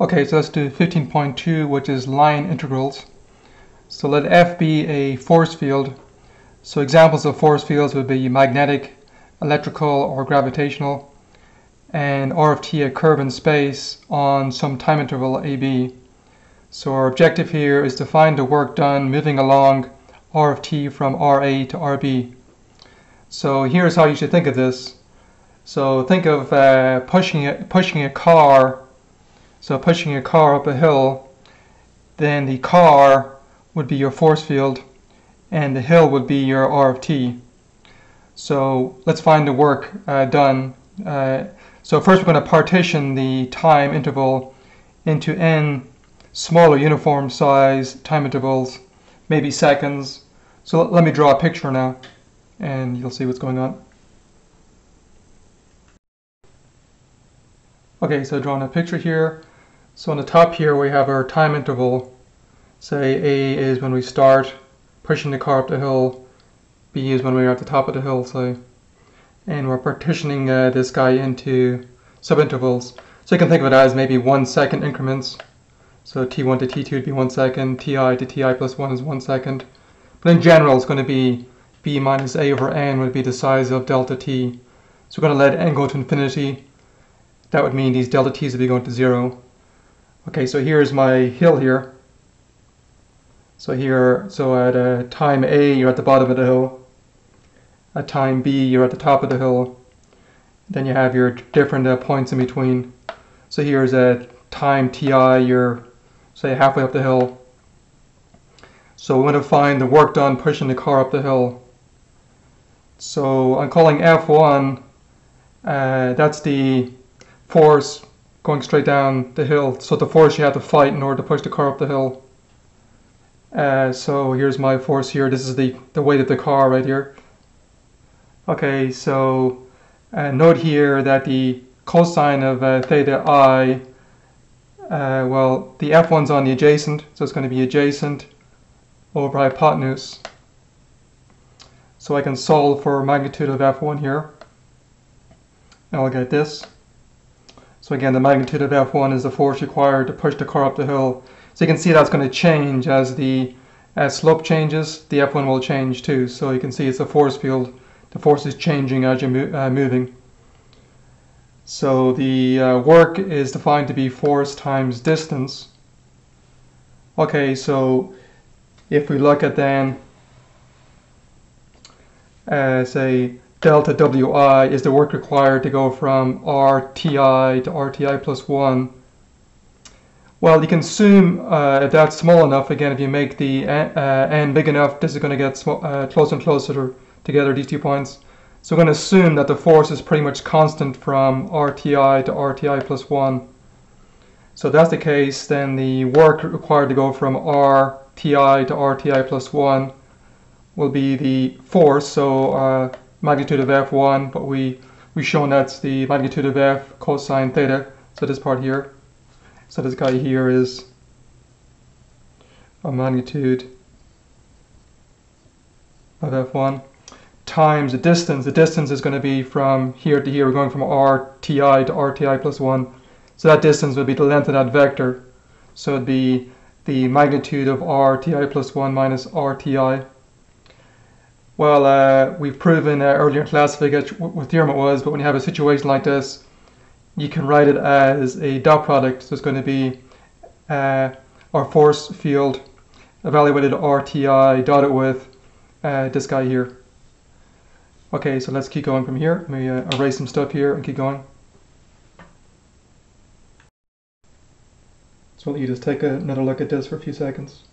Okay, so let's do 15.2, which is line integrals. So let F be a force field. So examples of force fields would be magnetic, electrical, or gravitational, and R of t a curve in space on some time interval AB. So our objective here is to find the work done moving along R of t from RA to RB. So here's how you should think of this. So think of pushing a car. So pushing a car up a hill, then the car would be your force field, and the hill would be your R of t. So let's find the work done. So first we're going to partition the time interval into n smaller uniform size time intervals, maybe seconds. So let me draw a picture now, and you'll see what's going on. Okay, so drawing a picture here. So on the top here we have our time interval. Say A is when we start pushing the car up the hill, B is when we're at the top of the hill, say. And we're partitioning this guy into subintervals. So you can think of it as maybe 1 second increments. So T1 to T2 would be 1 second, Ti to Ti plus 1 is 1 second. But in general it's going to be B minus A over N would be the size of delta T. So we're going to let N go to infinity. That would mean these delta T's would be going to 0. Okay, so here's my hill here. So at time A, you're at the bottom of the hill. At time B, you're at the top of the hill. Then you have your different points in between. So here's at time Ti, you're, say, halfway up the hill. So we want to find the work done pushing the car up the hill. So I'm calling F1, that's the force going straight down the hill. So the force you have to fight in order to push the car up the hill. So here's my force here. This is the weight of the car right here. Okay, so note here that the cosine of theta I, well, the F1's on the adjacent, so it's going to be adjacent over hypotenuse. So I can solve for magnitude of F1 here, and I'll get this. So again, the magnitude of F1 is the force required to push the car up the hill. So you can see that's going to change as the slope changes. The F1 will change too. So you can see it's a force field. The force is changing as you're moving. So the work is defined to be force times distance. Okay, so if we look at then, say, delta Wi is the work required to go from RTI to RTI plus 1. Well, you can assume if that's small enough, again, if you make the n big enough, this is going to get closer and closer together, these 2 points. So we're going to assume that the force is pretty much constant from RTI to RTI plus 1. So if that's the case, then the work required to go from RTI to RTI plus 1 will be the force, so magnitude of F1, but we've shown that's the magnitude of F cosine theta, so this part here. So this guy here is a magnitude of F1 times the distance. The distance is going to be from here to here. We're going from RTI to RTI plus 1. So that distance would be the length of that vector. So it'd be the magnitude of RTI plus 1 minus RTI. Well, we've proven earlier in class, I forget what theorem it was, but when you have a situation like this, you can write it as a dot product. So it's going to be our force field evaluated RTI dotted with this guy here. Okay, so let's keep going from here. Let me erase some stuff here and keep going. So let you just take another look at this for a few seconds.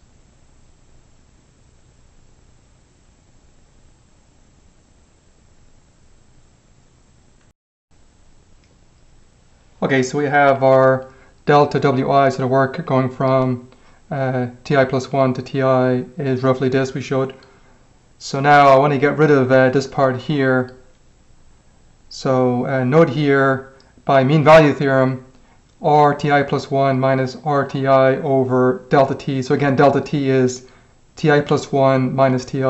Okay, so we have our delta Wi, so the work going from Ti plus 1 to Ti is roughly this we showed. So now I want to get rid of this part here. So note here, by mean value theorem, RTI plus 1 minus RTI over delta T. So again, delta T is Ti plus 1 minus Ti.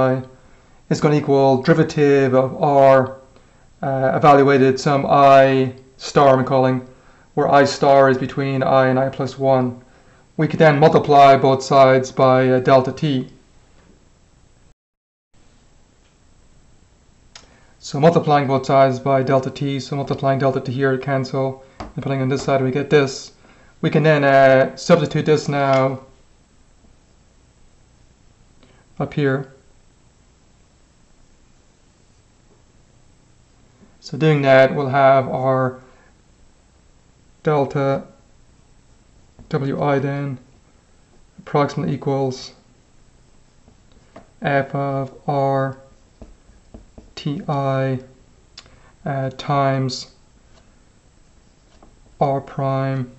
It's going to equal derivative of R evaluated some I star I'm calling where I star is between I and I plus 1. We could then multiply both sides by delta t. So multiplying both sides by delta t, so multiplying delta t here to cancel, and putting on this side we get this. We can then substitute this now up here. So doing that, we'll have our delta wi then approximately equals f of r ti times r prime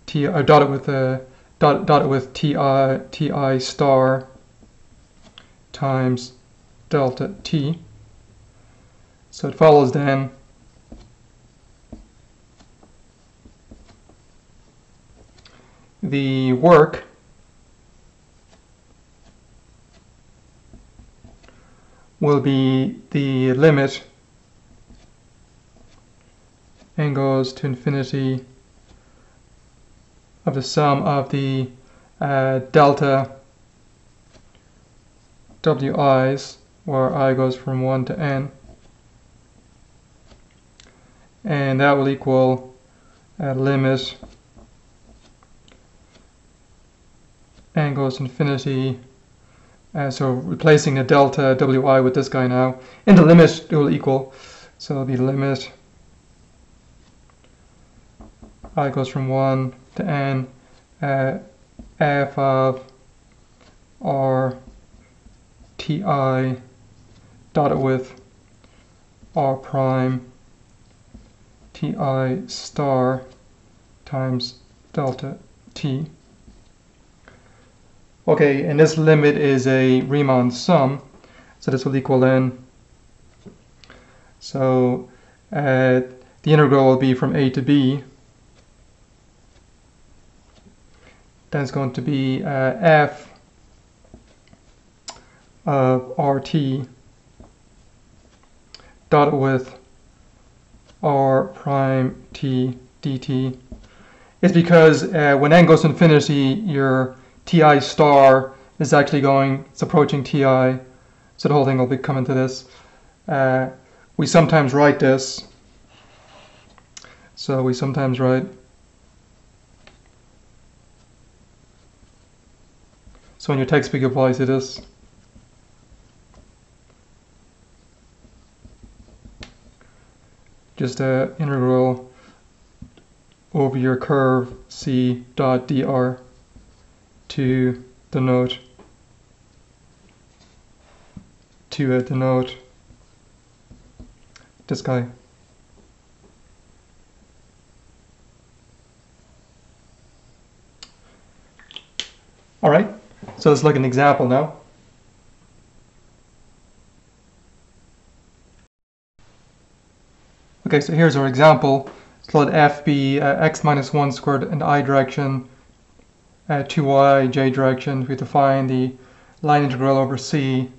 t dotted with ti star times delta t. So it follows then the work will be the limit n goes to infinity of the sum of the delta wi's, where I goes from 1 to n, and that will equal limit n goes to infinity. So replacing the delta wi with this guy now, in the limit it will equal, so it'll be limit I goes from 1 to n f of r ti dotted with r prime ti star times delta t. Okay, and this limit is a Riemann sum, so this will equal n. So the integral will be from a to b. Then it's going to be f of rt dotted with r prime t dt. It's because when n goes to infinity, your ti star is actually it's approaching ti, so the whole thing will be coming to this. We sometimes write this, so we sometimes write, so in your textbook you apply to this. Just integral over your curve c dot dr to denote this guy. All right, so let's look at an example now. Okay, so here's our example. So let f be x minus 1 squared in the I direction, 2y j direction. We define the line integral over c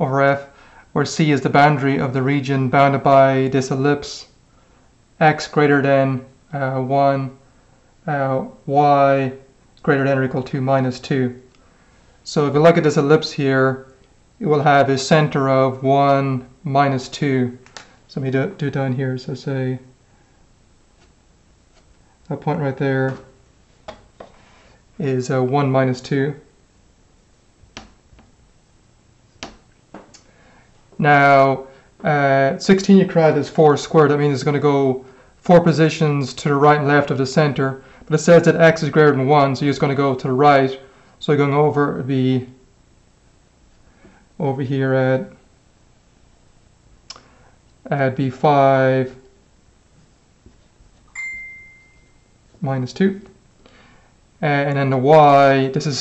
over f, where c is the boundary of the region bounded by this ellipse, x greater than 1, y greater than or equal to minus 2. So if you look at this ellipse here, it will have a center of 1, minus 2. So let me do it down here. So say that point right there is 1, minus 2. Now 16 you cried is 4 squared. That means it's going to go 4 positions to the right and left of the center. But it says that x is greater than 1, so you're just going to go to the right. So going over, it would be over here at b 5 minus 2. And then the y, this is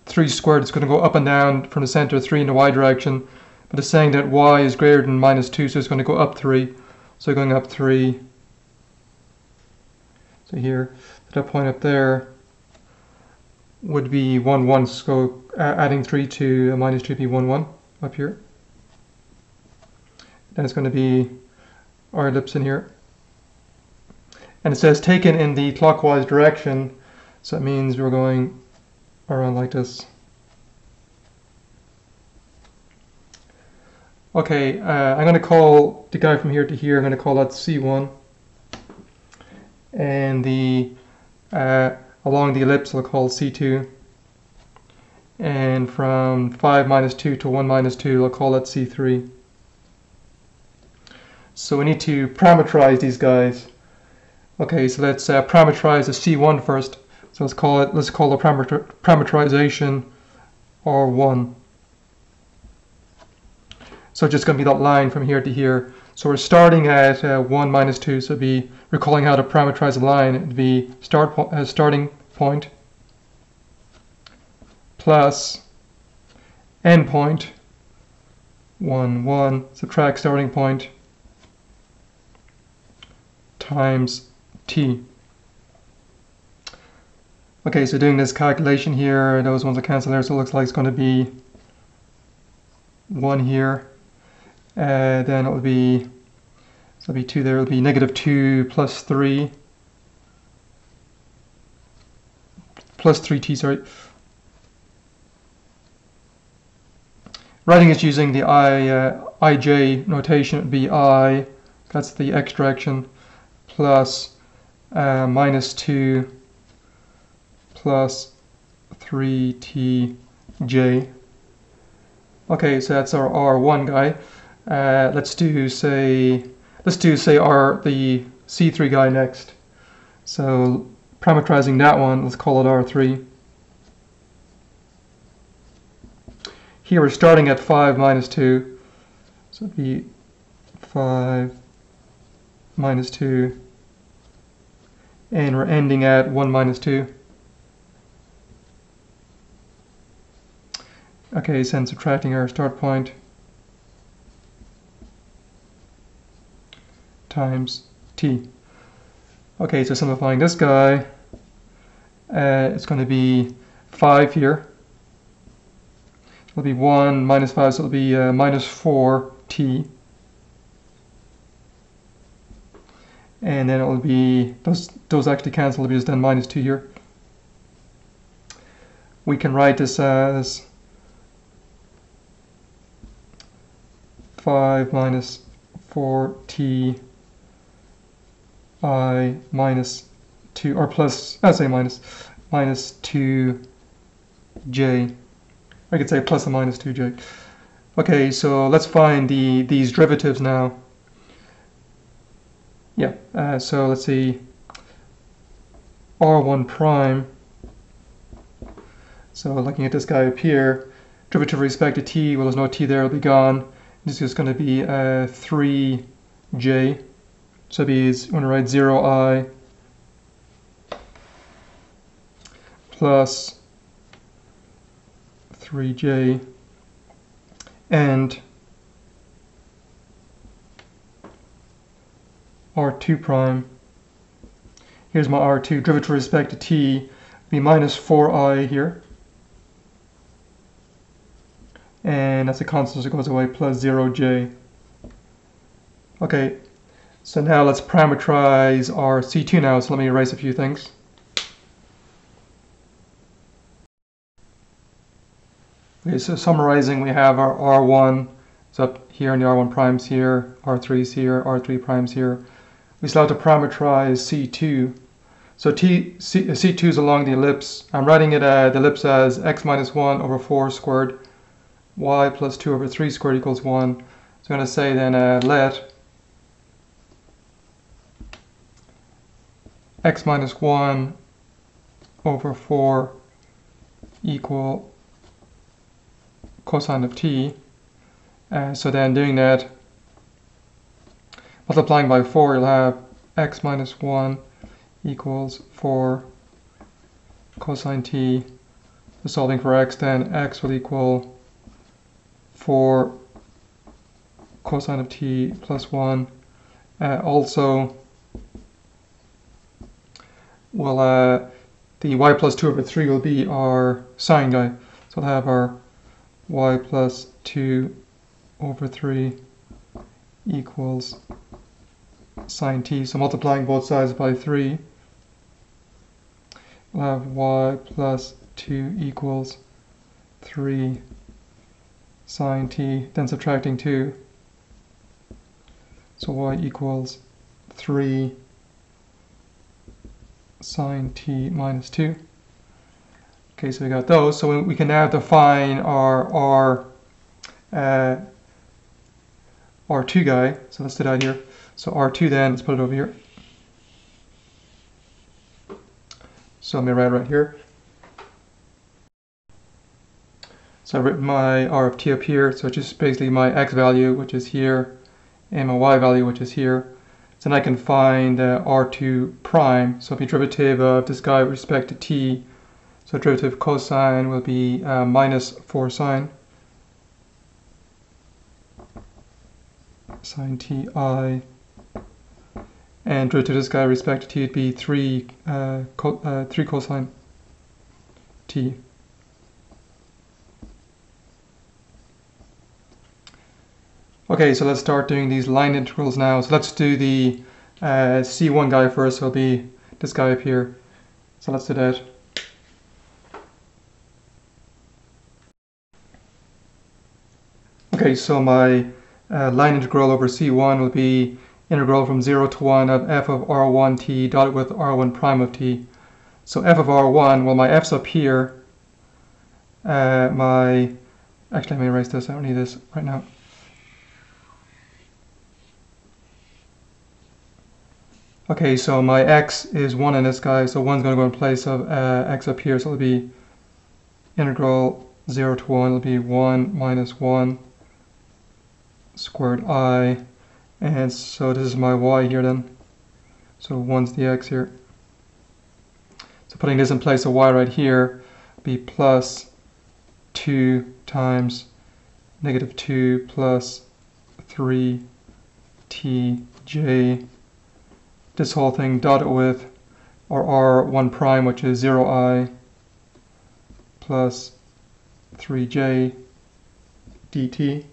3 squared. It's going to go up and down from the center, 3 in the y direction. But it's saying that y is greater than minus 2, so it's going to go up 3. So going up 3. So here, that point up there would be 1, 1. So adding 3 to minus 2 would be 1, 1 up here. Then it's going to be our ellipse in here. And it says taken in the clockwise direction, so it means we're going around like this. Okay, I'm going to call the guy from here to here, I'm going to call that C1. And the along the ellipse I'll call C2. And from 5 minus 2 to 1 minus 2 I'll call that C3. So we need to parameterize these guys. Okay, so let's parameterize the C1 first. So let's call the parameterization R1. So it's just going to be that line from here to here. So we're starting at 1 minus 2, so recalling how to parameterize a line, it'd be starting point plus end point, 1, 1, subtract starting point, times t. Okay, so doing this calculation here, those ones are cancelled there, so it looks like it's going to be 1 here. Then it'll be 2 there, it'll be negative 2 plus 3. Plus 3t, sorry. Writing is using the ij notation, it would be I, that's the x direction, plus minus 2 plus 3tj. Okay, so that's our R1 guy. Let's do say the C3 guy next. So parameterizing that one, let's call it R3. Here we're starting at 5 minus 2, so it'd be 5 minus 2, and we're ending at 1 minus 2. Okay, so then subtracting our start point times t. Okay, so simplifying this guy, it's going to be 5 here. It'll be 1 minus 5, so it'll be minus 4t. And then it'll be, those actually cancel, it'll be just then minus 2 here. We can write this as 5 minus 4t I minus 2, or plus, I say minus 2j. I could say plus or minus 2j. Okay, so let's find these derivatives now. Yeah, so let's see, R1 prime. So looking at this guy up here, derivative with respect to t, well there's no t there, it'll be gone. This is going to be 3j. So I'm going to write 0I plus 3j and R2 prime. Here's my R2, derivative with respect to t, be minus 4I here. And that's a constant, so it goes away, plus 0j. Okay, so now let's parameterize our C2 now, so let me erase a few things. Okay, so summarizing, we have our R1 is up here and the R1 primes here, R3 is here, R3 primes here. We still have to parameterize C2. So C2 is along the ellipse. I'm writing it the ellipse as x minus 1 over 4 squared, y plus 2 over 3 squared equals 1. So I'm going to say then let x minus 1 over 4 equal cosine of t. So then doing that, multiplying by 4, you'll have x minus 1 equals 4 cosine t. So solving for x, then x will equal 4 cosine of t plus 1. Also, well, the y plus 2 over 3 will be our sine guy. So we'll have our y plus 2 over 3 equals sine t. So multiplying both sides by 3, we'll have y plus 2 equals 3 sine t, then subtracting 2. So y equals 3 sine t minus 2. Okay, so we got those. So we can now define our R2 guy. So let's do that here. So R2 then, let's put it over here. So let me write right here. So I've written my R of t up here. So it's just basically my x value, which is here, and my y value, which is here. So then I can find R2 prime. So if the derivative of this guy with respect to t, so derivative cosine will be minus 4 sine ti, and derivative of this guy with respect to t would be 3 cosine t. Okay, so let's start doing these line integrals now. So let's do the C1 guy first. So it'll be this guy up here. So let's do that. Okay, so my line integral over C1 will be integral from 0 to 1 of f of R1t dotted with R1 prime of t. So f of R1, well, my f's up here. Actually, let me erase this. I don't need this right now. Okay, so my x is 1 in this guy, so 1's going to go in place of x up here, so it'll be integral 0 to 1, it'll be 1 minus 1 squared I, and so this is my y here then, so 1's the x here. So putting this in place of y right here, be plus 2 times negative 2 plus 3tj, this whole thing dotted with our R1 prime, which is 0i plus 3j dt.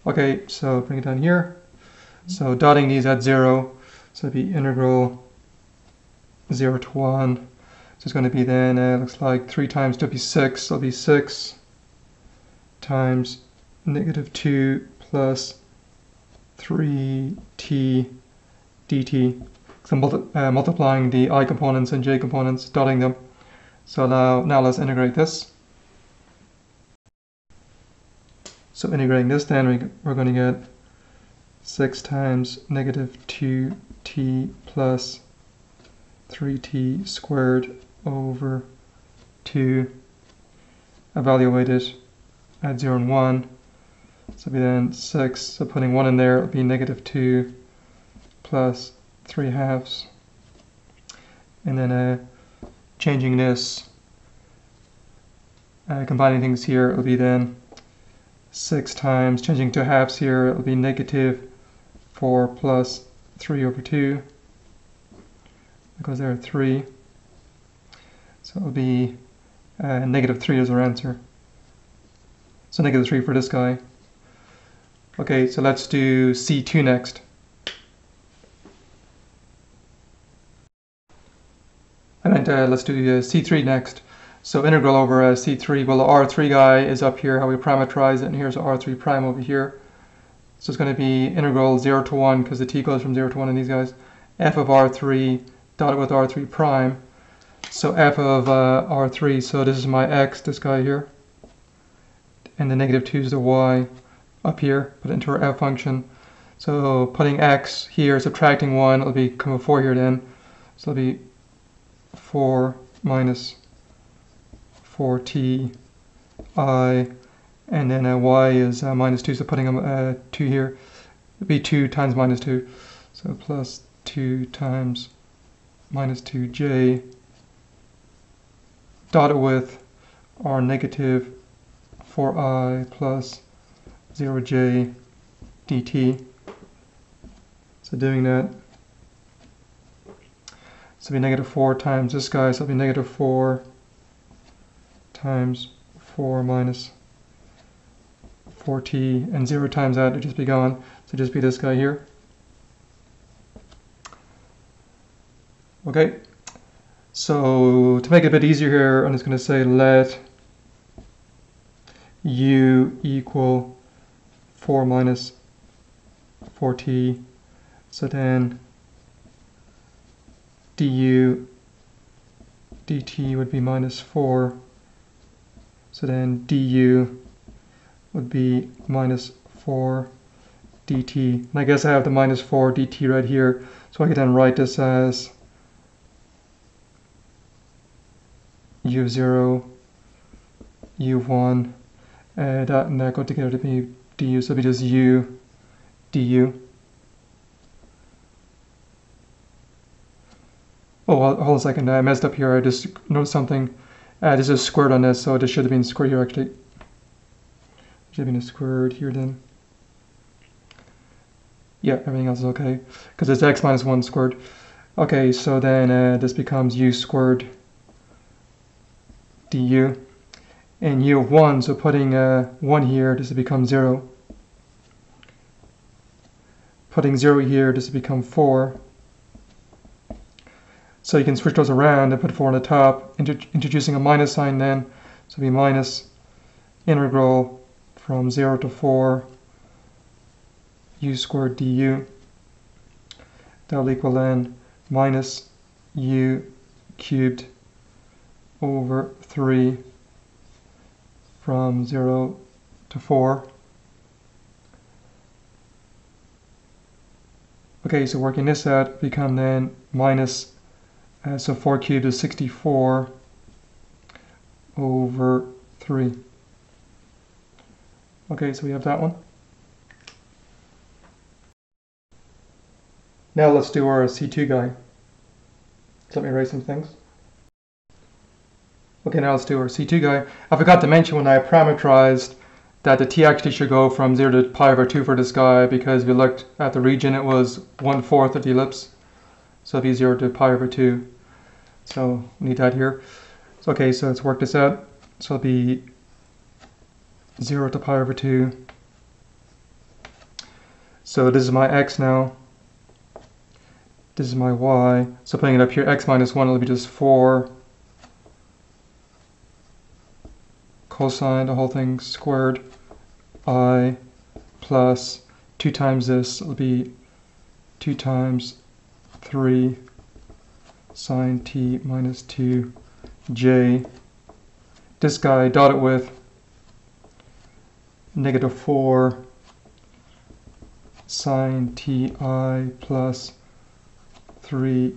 Okay, so bring it down here. So dotting these at 0, so it'd be integral 0 to 1. So it's going to be then, looks like 3 times 2 will be 6, so it'll be 6 times negative 2 plus 3t dt. So multiplying the I components and j components, dotting them. So now let's integrate this. So integrating this, then we're going to get 6 times negative 2t plus 3t squared over 2 evaluated at 0 and 1. So it'll be then 6, so putting 1 in there, it'll be negative 2 plus 3 halves. And then changing this, combining things here, it'll be then 6 times, changing to halves here, it'll be negative 4 plus 3 over 2. That goes there at 3. So it'll be negative 3 is our answer. So negative 3 for this guy. Okay, so let's do C2 next. And let's do C3 next. So integral over C3, well the R3 guy is up here, how we parameterize it, and here's R3 prime over here. So it's going to be integral 0 to 1, because the t goes from 0 to 1 in these guys, f of R3 dotted with R3 prime. So f of R3, so this is my x, this guy here, and the negative 2 is the y up here, put it into our f function. So putting x here, subtracting 1, it'll become a 4 here then. So it'll be 4 minus 4t I, and then y is minus 2, so putting 2 here, it'll be 2 times minus 2. So plus 2 times minus 2j dotted with our negative 4i plus 0j dt. So doing that, so it'll be negative 4 times this guy, so it'll be negative 4 times 4 minus 4t, and 0 times that, it'll just be gone. So it'll just be this guy here. Okay, so to make it a bit easier here, I'm just going to say let u equal 4 minus 4t. So then du dt would be minus 4. So then du would be minus 4 dt. And I guess I have the minus 4 dt right here. So I can then write this as u0, u1, that and that go together to be du. So it'll be just u du. Oh, hold on a second, I messed up here. I just noticed something. This is squared on this, so this should have been squared here actually. Should have been a squared here then. Yeah, everything else is okay, because it's x minus 1 squared. Okay, so then this becomes u squared du. And u of 1, so putting 1 here, this will become 0. Putting 0 here, this will become 4. So you can switch those around and put 4 on the top, introducing a minus sign then. So it'll be minus integral from 0 to 4 u squared du. That will equal then minus u cubed over 3 from 0 to 4. Okay, so working this out, become then minus, so 4 cubed is 64 over 3. Okay, so we have that one. Now let's do our C2 guy. So let me write some things. Okay, now let's do our C2 guy. I forgot to mention when I parameterized that the t actually should go from 0 to pi over 2 for this guy, because we looked at the region, it was 1/4 of the ellipse. So it'd be 0 to pi over 2. So we need that here. So, okay, so let's work this out. So it'll be 0 to pi over 2. So this is my x now. This is my y. So putting it up here, x minus 1 will be just 4 cosine the whole thing squared I plus 2 times this will be 2 times 3 sine t minus 2 j. This guy dot it with negative 4 sine ti plus 3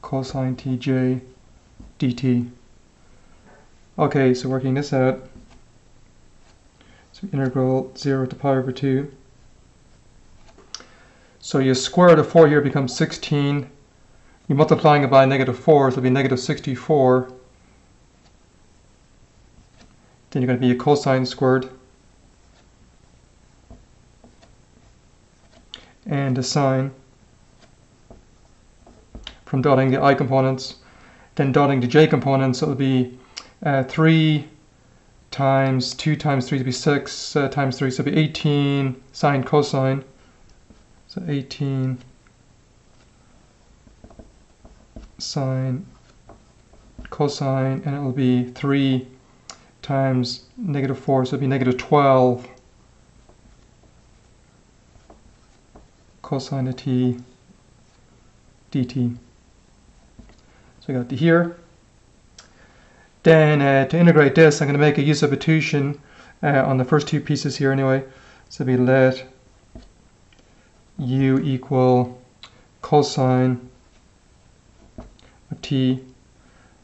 cosine tj dt. Okay, so working this out, so integral 0 to pi over 2. So your square root of 4 here becomes 16. You're multiplying it by negative 4, so it'll be negative 64. Then you're going to be a cosine squared. And a sine from dotting the I components. Then dotting the j components, so it'll be 3 times 2 times 3 to be 6 times 3, so it'll be 18 sine cosine. So 18 sine cosine, and it will be 3 times negative 4, so it'll be negative 12 cosine of t dt. So we got the here. Then to integrate this, I'm going to make a u substitution on the first two pieces here anyway. So we let u equal cosine of t.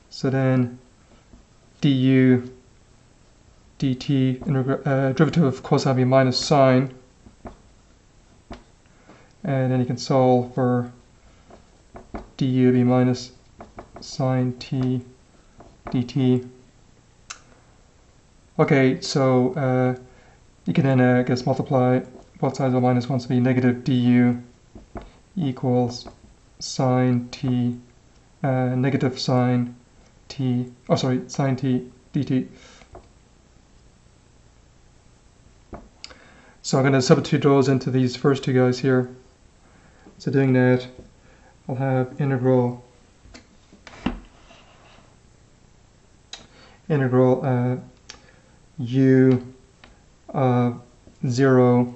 So then du dt, derivative of cosine will be minus sine. And then you can solve for du will be minus sine t dt. Okay, so you can then, I guess, multiply both sides of minus 1, so be negative du equals sine t, negative sine t, oh sorry, sine t dt. So I'm going to substitute those into these first two guys here. So doing that, I'll have integral u of 0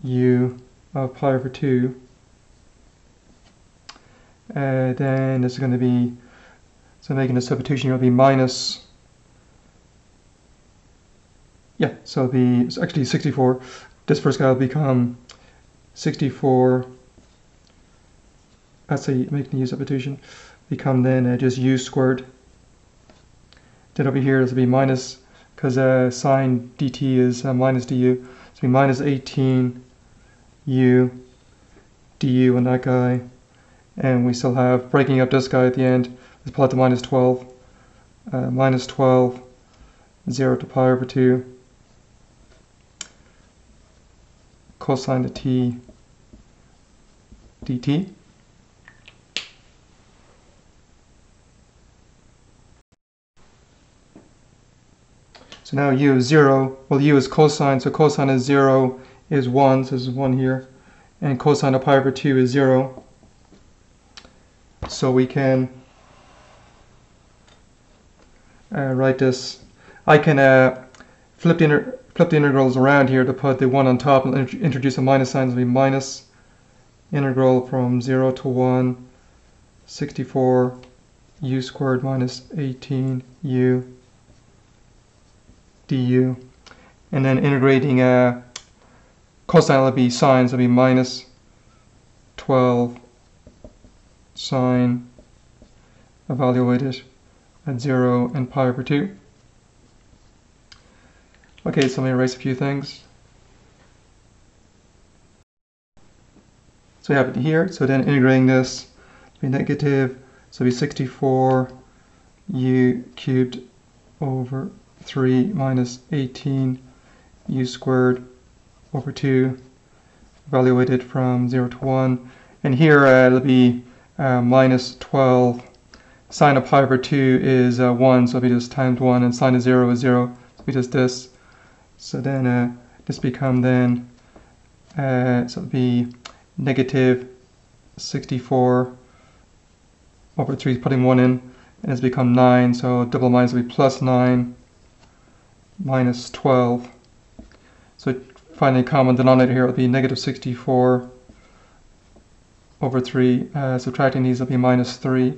u of pi over 2. Then this is going to be, so making a substitution, it'll be minus, so it's actually 64. This first guy will become 64, that's making the substitution, become then just u squared. Then over here this will be minus, because sine dt is minus du, so it'll be minus 18 u du on that guy. And we still have, breaking up this guy at the end, let's pull out the minus 12. Minus 12, 0 to pi over 2, cosine of t dt. So now u is 0, well u is cosine, so cosine of 0 is 1, so this is 1 here, and cosine of pi over 2 is 0. So we can write this. I can flip the integrals around here to put the 1 on top and introduce a minus sign. It'll be minus integral from 0 to 1, 64 u squared minus 18 u du. And then integrating cosine will be sine, so it'll be minus 12 sine evaluated at 0 and pi over 2. Okay, so let me erase a few things. So we have it here, so then integrating this to be negative, so it'll be 64 u cubed over 3 minus 18 u squared over 2, evaluated from 0 to 1. And here it'll be minus 12. Sine of pi over 2 is 1, so it'll be just times 1, and sine of 0 is 0, so it'll be just this. So then this become then, so it'll be negative 64 over 3, putting 1 in, and it's become 9, so double minus will be plus 9 minus 12. So finally common denominator here will be negative 64 over 3, subtracting these will be minus 3.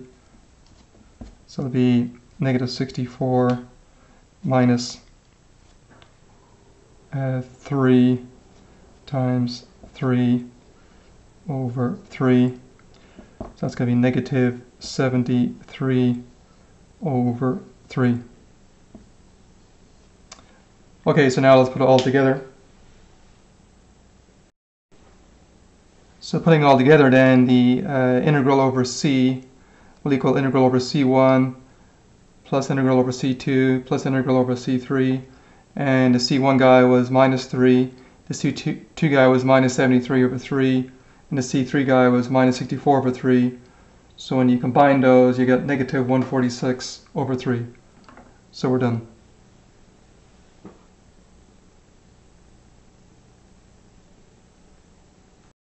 So it'll be negative 64 minus 3 times 3 over 3. So that's going to be negative 73 over 3. Okay, so now let's put it all together. So putting it all together, then the integral over c will equal integral over c1 plus integral over c2 plus integral over c3. And the c1 guy was minus 3, the c2 guy was minus 73 over 3, and the c3 guy was minus 64 over 3. So when you combine those, you get negative 146 over 3. So we're done.